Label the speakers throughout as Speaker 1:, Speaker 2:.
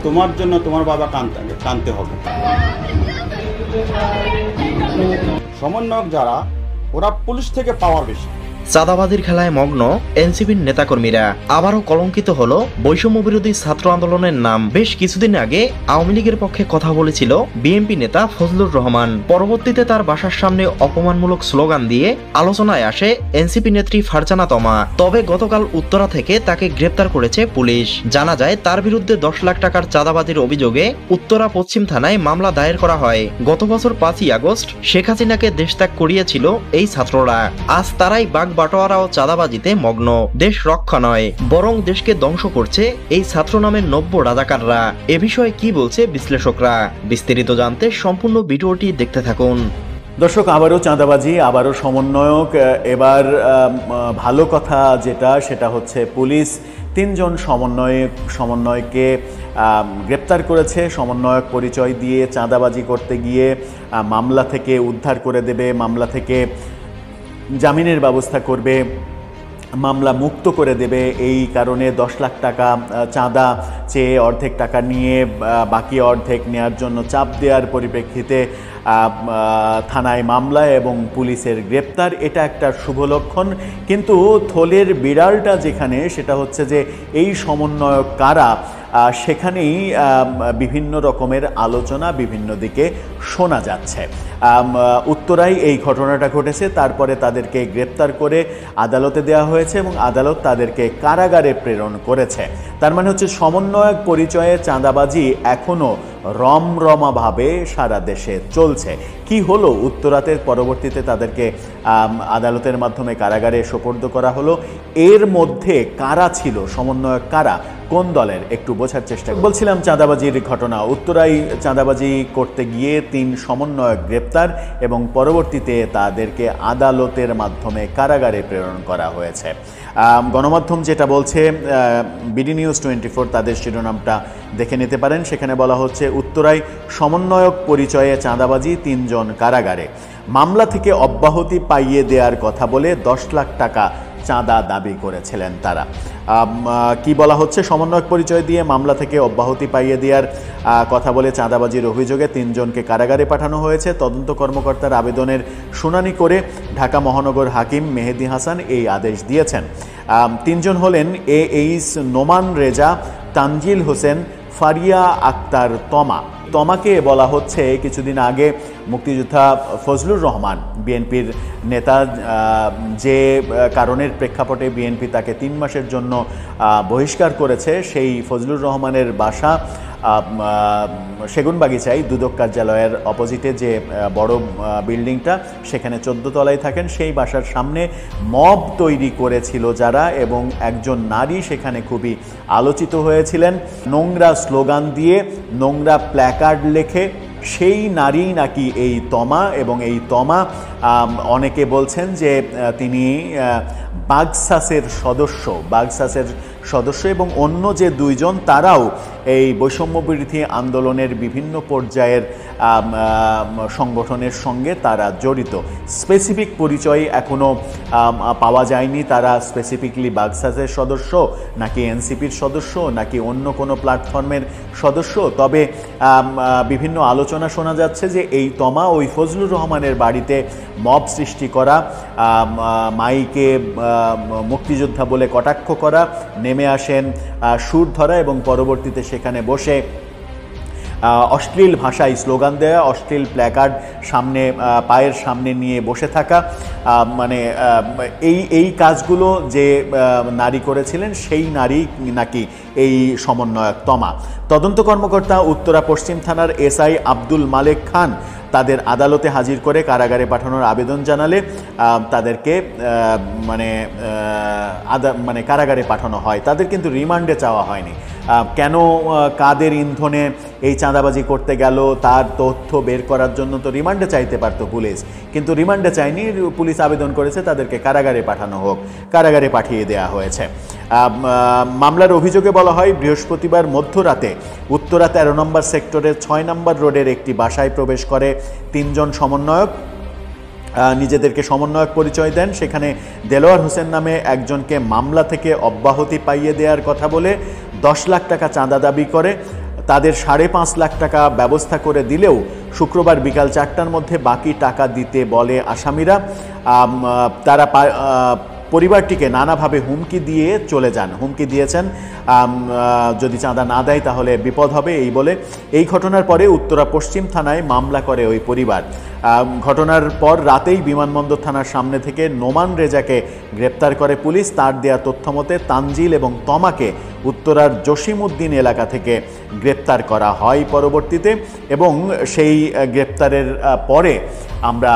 Speaker 1: তোমার জন্য তোমার বাবা কাঁদতে হবে। সমন্বয়ক যারা, ওরা পুলিশ থেকে পাওয়ার বেশি।
Speaker 2: চাঁদাবাজির খেলায় মগ্ন এনসিপির নেতাকর্মীরা। আবারও কলঙ্কিত হলো বৈষম্য বিরোধী ছাত্র আন্দোলনের নাম। বেশ কিছুদিন আগে আওয়ামী লীগের পক্ষে কথা বলেছিল বিএনপি নেতা ফজলুর রহমান। পরবর্তীতে তার বাসার সামনে অপমানমূলক স্লোগান দিয়ে আলোচনায় আসে এনসিপি নেত্রী ফারজানা তমা। তবে গতকাল উত্তরা থেকে তাকে গ্রেপ্তার করেছে পুলিশ। জানা যায় তার বিরুদ্ধে 10 লাখ টাকার চাঁদাবাজির অভিযোগে উত্তরা পশ্চিম থানায় মামলা দায়ের করা হয়। গত বছর 5ই আগস্ট শেখ হাসিনাকে দেশত্যাগ করিয়েছিল এই ছাত্ররা। আজ তারাই বাটোয়ারা ও চাঁদাবাজিতে মগ্ন। দেশ রক্ষা নয়, বরং দেশকে ধ্বংস করছে এই ছাত্র নামের নব্য রাজাকাররা। এ বিষয়ে কি বলছে বিশ্লেষকরা? বিস্তারিত জানতে সম্পূর্ণ ভিডিওটি দেখতে থাকুন।
Speaker 3: দর্শক, আবারও চাঁদাবাজি, আবারও সমন্বয়ক। এবার ভালো কথা সেটা হচ্ছে পুলিশ 3 জন সমন্বয়কে গ্রেপ্তার করেছে। সমন্বয়ক পরিচয় দিয়ে চাঁদাবাজি করতে গিয়ে মামলা থেকে উদ্ধার করে দেবে, মামলা থেকে জামিনের ব্যবস্থা করবে, মামলা মুক্ত করে দেবে। এই কারণে 10 লাখ টাকা চাঁদা চেয়ে অর্ধেক টাকা নিয়ে বাকি অর্ধেক নেয়ার জন্য চাপ দেওয়ার পরিপ্রেক্ষিতে থানায় মামলা এবং পুলিশের গ্রেপ্তার। এটা একটা শুভ লক্ষণ। কিন্তু থলের বিড়ালটা যেখানে, সেটা হচ্ছে যে এই সমন্বয়ক কারা, সেখানেই বিভিন্ন রকমের আলোচনা বিভিন্ন দিকে শোনা যাচ্ছে। উত্তরায় এই ঘটনাটা ঘটেছে, তারপরে তাদেরকে গ্রেপ্তার করে আদালতে দেওয়া হয়েছে এবং আদালত তাদেরকে কারাগারে প্রেরণ করেছে। তার মানে হচ্ছে সমন্বয়ক পরিচয়ে চাঁদাবাজি এখনও রমরমাভাবে সারা দেশে চলছে। কি হলো উত্তরাতে? পরবর্তীতে তাদেরকে আদালতের মাধ্যমে কারাগারে সোপর্দ করা হলো। এর মধ্যে কারা ছিল, সমন্বয়ক কারা, কোন দলের, একটু বোঝার চেষ্টা বলছিলাম। চাঁদাবাজির ঘটনা, উত্তরায় চাঁদাবাজি করতে গিয়ে 3 সমন্বয়ক গ্রেপ্তার এবং পরবর্তীতে তাদেরকে আদালতের মাধ্যমে কারাগারে প্রেরণ করা হয়েছে। গণমাধ্যম যেটা বলছে, বিডি নিউজ 24, তাদের শিরোনামটা দেখে নিতে পারেন। সেখানে বলা হচ্ছে উত্তরায় সমন্বয়ক পরিচয়ে চাঁদাবাজি, 3 জন কারাগারে। মামলা থেকে অব্যাহতি পাইয়ে দেওয়ার কথা বলে 10 লাখ টাকা চাঁদা দাবি করেছিলেন তারা। কি বলা হচ্ছে? সমন্বয়ক পরিচয় দিয়ে মামলা থেকে অব্যাহতি পাইয়ে দেওয়ার কথা বলে চাঁদাবাজির অভিযোগে 3 জনকে কারাগারে পাঠানো হয়েছে। তদন্ত কর্মকর্তার আবেদনের শুনানি করে ঢাকা মহানগর হাকিম মেহেদী হাসান এই আদেশ দিয়েছেন। 3 জন হলেন এইচ নোমান রেজা, তানজিল হোসেন, ফারিয়া আক্তার তমা। তমাকে বলা হচ্ছে কিছুদিন আগে মুক্তিযোদ্ধা ফজলুর রহমান, বিএনপির নেতা, যে কারণের প্রেক্ষাপটে বিএনপি তাকে 3 মাসের জন্য বহিষ্কার করেছে, সেই ফজলুর রহমানের বাসা সেগুনবাগিচায় দুদক কার্যালয়ের অপোজিটে যে বড় বিল্ডিংটা, সেখানে 14 তলায় থাকেন। সেই বাসার সামনে মব তৈরি করেছিল যারা, এবং একজন নারী সেখানে খুবই আলোচিত হয়েছিলেন। নোংরা স্লোগান দিয়ে, নোংরা প্ল্যাকার্ড লেখে, সেই নারী নাকি এই তমা। এবং এই তমা, অনেকে বলছেন যে তিনি বাগসাসের সদস্য এবং অন্য যে 2 জন, তারাও এই বৈষম্য বিরোধী আন্দোলনের বিভিন্ন পর্যায়ের সংগঠনের সঙ্গে তারা জড়িত। স্পেসিফিক পরিচয় এখনও পাওয়া যায়নি, তারা স্পেসিফিকলি বাগসাসের সদস্য নাকি এনসিপির সদস্য নাকি অন্য কোনো প্ল্যাটফর্মের সদস্য। তবে বিভিন্ন আলোচনা শোনা যাচ্ছে যে এই তমা ওই ফজলুর রহমানের বাড়িতে মব সৃষ্টি করা, মাইকে মুক্তিযোদ্ধা বলে কটাক্ষ করা, নেমে আসেন সুর ধরা এবং পরবর্তীতে সেখানে বসে অশ্লীল ভাষায় স্লোগান দেওয়া, অশ্লীল প্ল্যাকার্ড সামনে পায়ের সামনে নিয়ে বসে থাকা। মানে এই কাজগুলো যে নারী করেছিলেন, সেই নারী নাকি এই সমন্বয়ক তমা। তদন্ত কর্মকর্তা উত্তরা পশ্চিম থানার এসআই আব্দুল মালেক খান তাদের আদালতে হাজির করে কারাগারে পাঠানোর আবেদন জানালে তাদেরকে মানে কারাগারে পাঠানো হয়। তাদের কিন্তু রিমান্ডে চাওয়া হয়নি। কেন, কাদের ইন্ধনে এই চাঁদাবাজি করতে গেল তার তথ্য বের করার জন্য তো রিমান্ডে চাইতে পারত পুলিশ, কিন্তু রিমান্ডে চায়নি। পুলিশ আবেদন করেছে তাদেরকে কারাগারে পাঠানো হোক, কারাগারে পাঠিয়ে দেওয়া হয়েছে। মামলার অভিযোগে বলা হয়, বৃহস্পতিবার মধ্যরাতে উত্তরা 13 নম্বর সেক্টরের 6 নম্বর রোডের একটি বাসায় প্রবেশ করে 3 জন সমন্বয়ক। নিজেদেরকে সমন্বয়ক পরিচয় দেন। সেখানে দেলোয়ার হোসেন নামে একজনকে মামলা থেকে অব্যাহতি পাইয়ে দেওয়ার কথা বলে 10 লাখ টাকা চাঁদা দাবি করে। তাদের 5.5 লাখ টাকা ব্যবস্থা করে দিলেও শুক্রবার বিকাল 4টার মধ্যে বাকি টাকা দিতে বলে আসামিরা। তারা পরিবারটিকে নানাভাবে হুমকি দিয়ে চলে যান, হুমকি দিয়েছেন যদি চাঁদা না দেয় তাহলে বিপদ হবে এই বলে। এই ঘটনার পরে উত্তরা পশ্চিম থানায় মামলা করে ওই পরিবার। ঘটনার পর রাতেই বিমানবন্দর থানার সামনে থেকে নোমান রেজাকে গ্রেপ্তার করে পুলিশ। তার দেয়া তথ্য মতে তানজিল এবং তমাকে উত্তরার জসিমউদ্দিন এলাকা থেকে গ্রেপ্তার করা হয় পরবর্তীতে, এবং সেই গ্রেপ্তারের পরে আমরা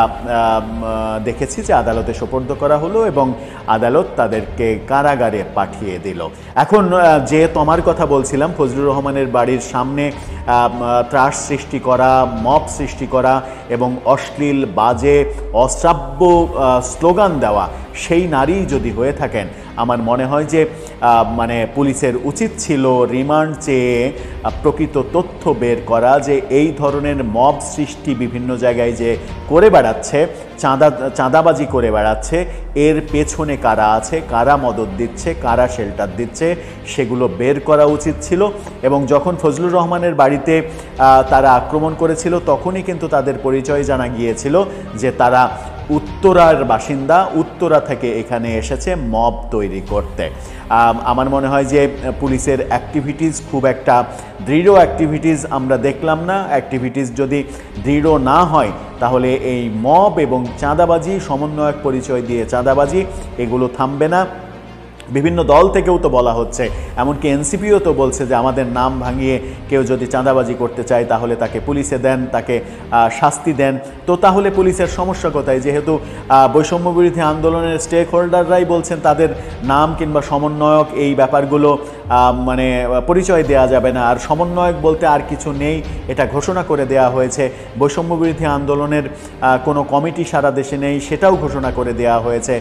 Speaker 3: দেখেছি যে আদালতে সোপর্দ করা হলো এবং আদালত তাদেরকে কারাগারে পাঠিয়ে দিল। এখন যে তমার কথা বলছিলাম, ফজলুর রহমানের বাড়ির সামনে ত্রাস সৃষ্টি করা, মব সৃষ্টি করা এবং অশ্লীল বাজে অশ্রাব্য স্লোগান দেওয়া সেই নারী যদি হয়ে থাকেন, আমার মনে হয় যে মানে পুলিশের উচিত ছিল রিমান্ড চেয়ে প্রকৃত তথ্য বের করা যে এই ধরনের মব সৃষ্টি বিভিন্ন জায়গায় যে করে বেড়াচ্ছে, চাঁদাবাজি করে বেড়াচ্ছে, এর পেছনে কারা আছে, কারা মদদ দিচ্ছে, কারা শেল্টার দিচ্ছে, সেগুলো বের করা উচিত ছিল। এবং যখন ফজলুর রহমানের বাড়িতে তারা আক্রমণ করেছিল তখনই কিন্তু তাদের পরিচয় জানা গিয়েছিল যে তারা উত্তরার বাসিন্দা, উত্তরা থেকে এখানে এসেছে মব তৈরি করতে। আমার মনে হয় যে পুলিশের অ্যাক্টিভিটিস খুব একটা দৃঢ় অ্যাক্টিভিটিস আমরা দেখলাম না। অ্যাক্টিভিটিস যদি দৃঢ় না হয় তাহলে এই মব এবং চাঁদাবাজি, সমন্বয়ক পরিচয় দিয়ে চাঁদাবাজি, এগুলো থামবে না। বিভিন্ন দল থেকেও তো বলা হচ্ছে, এমনকি এনসিপিও তো বলছে যে আমাদের নাম ভাঙিয়ে কেউ যদি চাঁদাবাজি করতে চায় তাহলে তাকে পুলিশে দেন, তাকে শাস্তি দেন। তো তাহলে পুলিশের সমস্যা কোথায়? যেহেতু বৈষম্য বিরোধী আন্দোলনের স্টেক হোল্ডাররাই বলছেন তাদের নাম কিংবা সমন্বয়ক এই ব্যাপারগুলো মানে পরিচয় দেওয়া যাবে না, আর সমন্বয়ক বলতে আর কিছু নেই, এটা ঘোষণা করে দেওয়া হয়েছে। বৈষম্য বিরোধী আন্দোলনের কোনো কমিটি সারা দেশে নেই, সেটাও ঘোষণা করে দেওয়া হয়েছে।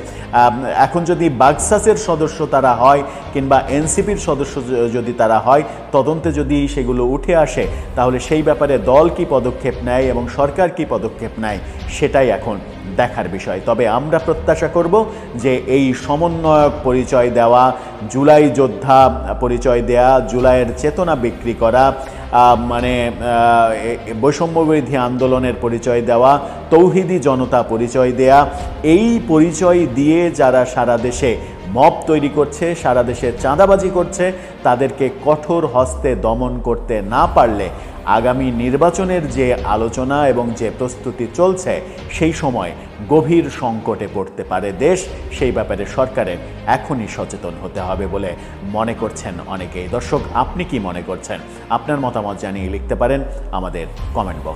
Speaker 3: এখন যদি বাগসাসের সদস্য তারা হয় কিংবা এনসিপির সদস্য যদি তারা হয়, তদন্তে যদি সেগুলো উঠে আসে তাহলে সেই ব্যাপারে দল কি পদক্ষেপ নেয় এবং সরকার কি পদক্ষেপ নেয় সেটাই এখন দেখার বিষয়। তবে আমরা প্রত্যাশা করব যে এই সমন্বয়ক পরিচয় দেওয়া, জুলাই যোদ্ধা পরিচয় দেয়া, জুলাইয়ের চেতনা বিক্রি করা, মানে বৈষম্য বিরোধী আন্দোলনের পরিচয় দেওয়া, তৌহিদি জনতা পরিচয় দেয়া, এই পরিচয় দিয়ে যারা সারা দেশে মব তৈরি করছে, সারা দেশে চাঁদাবাজি করছে, তাদেরকে কঠোর হস্তে দমন করতে না পারলে আগামী নির্বাচনের যে আলোচনা এবং যে প্রস্তুতি চলছে সেই সময় গভীর সংকটে পড়তে পারে দেশ। সেই ব্যাপারে সরকারের এখনই সচেতন হতে হবে বলে মনে করছেন অনেকেই। দর্শক, আপনি কি মনে করছেন? আপনার মতামত জানিয়ে লিখতে পারেন আমাদের কমেন্ট বক্স।